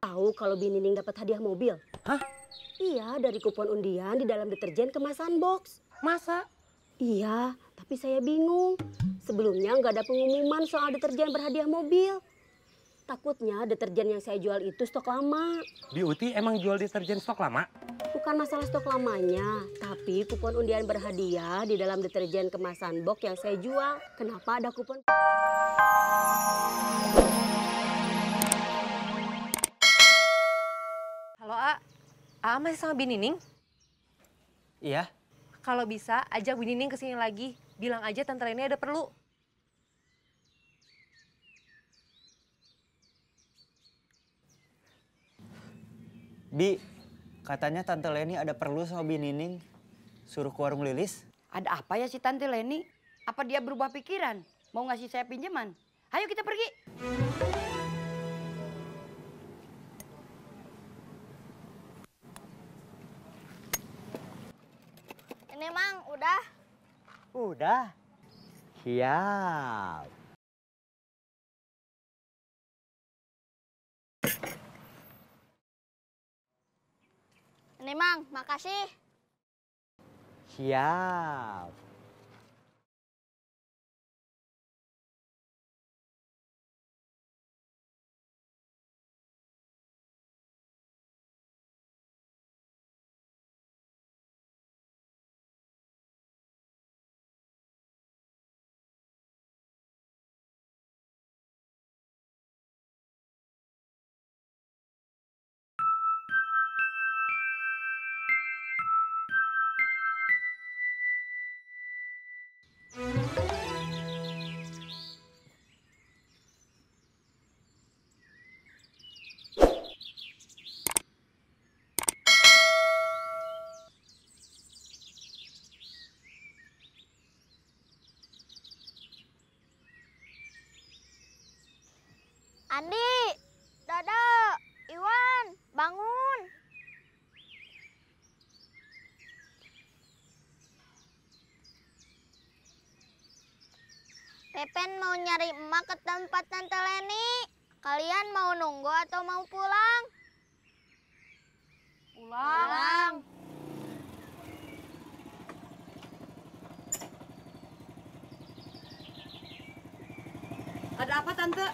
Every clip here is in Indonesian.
Tahu kalau Binining dapat hadiah mobil? Hah? Iya, dari kupon undian di dalam deterjen kemasan box. Masa? Iya, tapi saya bingung. Sebelumnya nggak ada pengumuman soal deterjen berhadiah mobil. Takutnya deterjen yang saya jual itu stok lama. Beauty emang jual deterjen stok lama? Bukan masalah stok lamanya, tapi kupon undian berhadiah di dalam deterjen kemasan box yang saya jual. Kenapa ada kupon? Halo, A masih sama Binining? Iya. Kalau bisa, ajak Binining kesini lagi. Bilang aja Tante Leni ada perlu. Bi, katanya Tante Leni ada perlu sama Binining. Suruh ke warung Lilis. Ada apa ya si Tante Leni? Apa dia berubah pikiran? Mau ngasih saya pinjaman? Ayo kita pergi. Ini Mang, udah? Udah. Siap. Ini Mang, makasih. Siap. Andi, Dodo, Iwan, bangun. Pepen mau nyari emak ke tempat Tante Leni. Kalian mau nunggu atau mau pulang? Pulang. Ada apa Tante?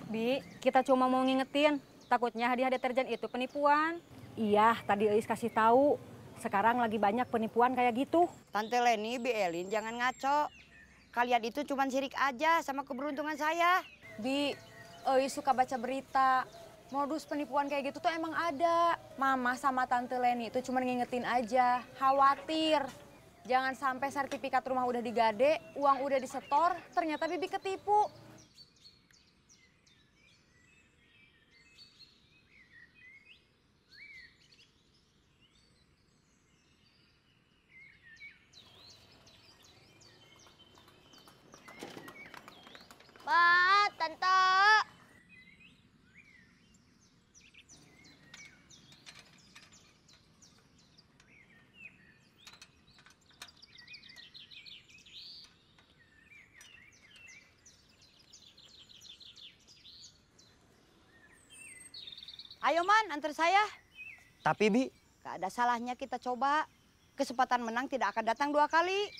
Bi, kita cuma mau ngingetin, takutnya hadiah deterjen itu penipuan. Iya, tadi Eis kasih tahu. Sekarang lagi banyak penipuan kayak gitu. Tante Leni, Bi Elin jangan ngaco. Kalian itu cuma sirik aja sama keberuntungan saya. Bi, Eis suka baca berita. Modus penipuan kayak gitu tuh emang ada. Mama sama Tante Leni itu cuma ngingetin aja, khawatir. Jangan sampai sertifikat rumah udah digade, uang udah disetor, ternyata Bibi ketipu. Mbak, Tante. Ayo Man, antar saya. Tapi Bi, Gak ada salahnya kita coba. Kesempatan menang tidak akan datang 2 kali.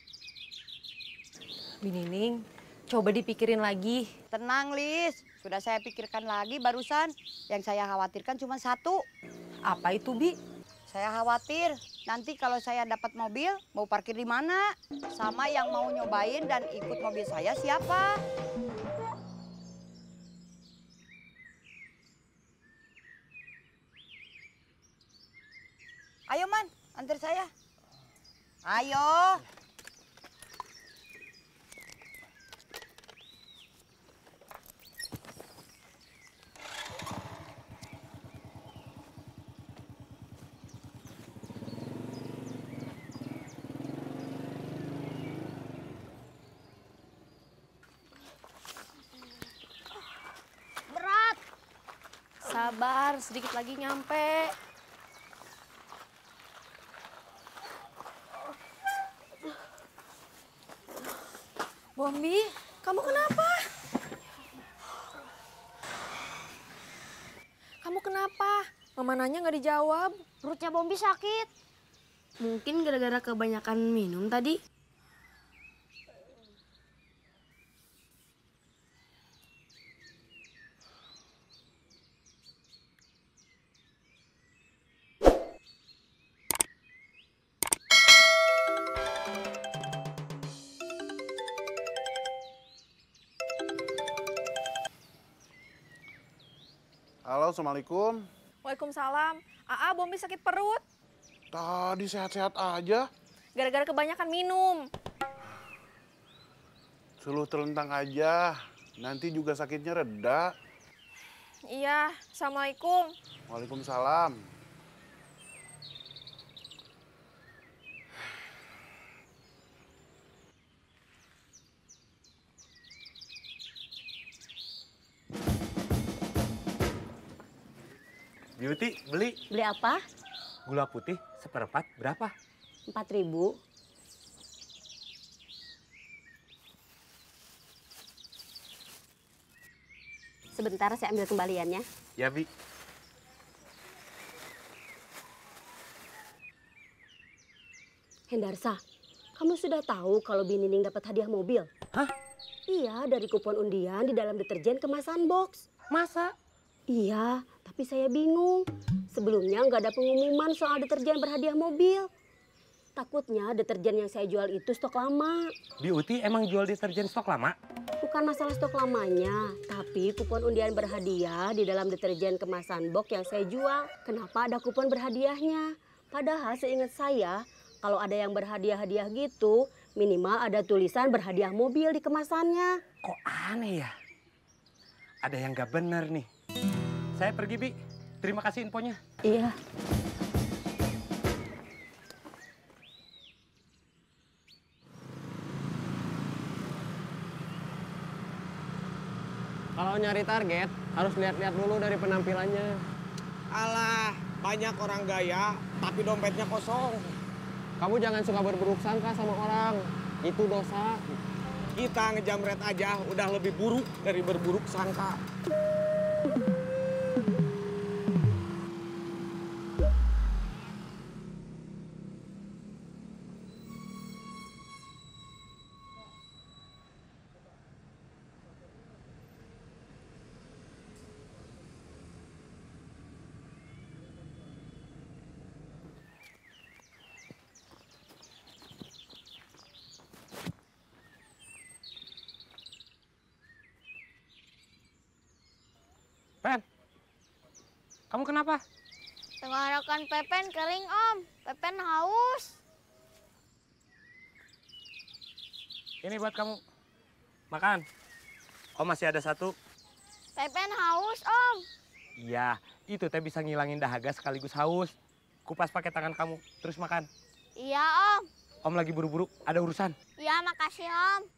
Binining, coba dipikirin lagi. Tenang Lis, sudah saya pikirkan lagi barusan. Yang saya khawatirkan cuma satu. Apa itu, Bi? Saya khawatir nanti kalau saya dapat mobil, mau parkir di mana? Sama yang mau nyobain dan ikut mobil saya siapa? Ayo Man, antar saya. Ayo. Berat. Sabar, sedikit lagi nyampe. Bombi, kamu kenapa? kenapa? Mama nanya nggak dijawab. Perutnya Bombi sakit. Mungkin gara-gara kebanyakan minum tadi. Halo, Assalamualaikum. Waalaikumsalam. Aa, Bombi sakit perut. Tadi sehat-sehat aja. Gara-gara kebanyakan minum. Suluh terlentang aja. Nanti juga sakitnya reda. Iya, Assalamualaikum. Waalaikumsalam. Beauty, beli Beli apa? gula putih seperempat berapa? 4.000. Sebentar saya ambil kembaliannya. Ya, Bi. Hendarsa, kamu sudah tahu kalau Binining dapat hadiah mobil? Hah? Iya, dari kupon undian di dalam deterjen kemasan box. Masa? Iya, tapi saya bingung. Sebelumnya nggak ada pengumuman soal deterjen berhadiah mobil. Takutnya deterjen yang saya jual itu stok lama. Beauty emang jual deterjen stok lama? Bukan masalah stok lamanya, tapi kupon undian berhadiah di dalam deterjen kemasan box yang saya jual. Kenapa ada kupon berhadiahnya? Padahal seingat saya, kalau ada yang berhadiah-hadiah gitu, minimal ada tulisan berhadiah mobil di kemasannya. Kok aneh ya? Ada yang nggak bener nih. Saya pergi, Bi. Terima kasih infonya. Iya. Kalau nyari target, harus lihat-lihat dulu dari penampilannya. Alah, banyak orang gaya, tapi dompetnya kosong. Kamu jangan suka berburuk sangka sama orang. Itu dosa. Kita ngejamret aja udah lebih buruk dari berburuk sangka. Pen, kamu kenapa? Tenggorokan Pepen kering, Om. Pepen haus. Ini buat kamu. Makan. Oh, masih ada satu. Pepen haus, Om. Iya, itu teh bisa ngilangin dahaga sekaligus haus. Kupas pakai tangan kamu, terus makan. Iya, Om. Om lagi buru-buru, ada urusan. Iya, makasih, Om.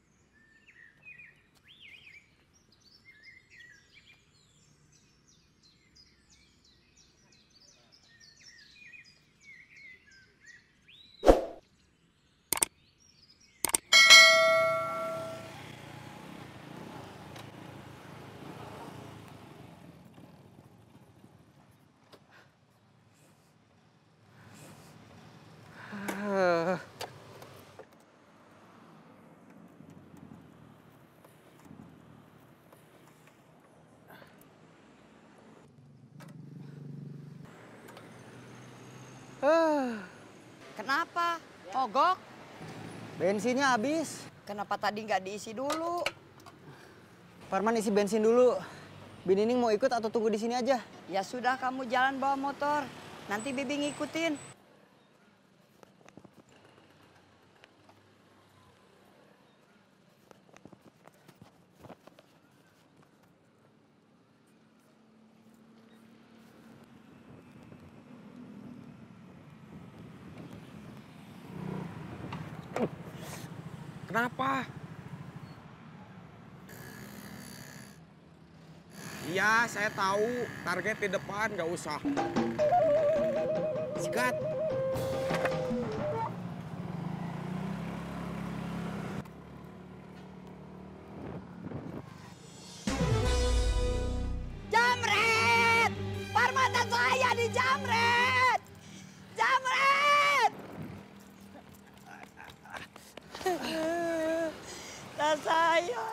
Kenapa? Mogok? Bensinnya habis. Kenapa tadi nggak diisi dulu? Parman isi bensin dulu. Binining mau ikut atau tunggu di sini aja? Ya sudah, kamu jalan bawa motor. Nanti Bibi ngikutin. Kenapa? Iya, saya tahu. Target di depan, nggak usah. Sikat. Jamret! Parman saya.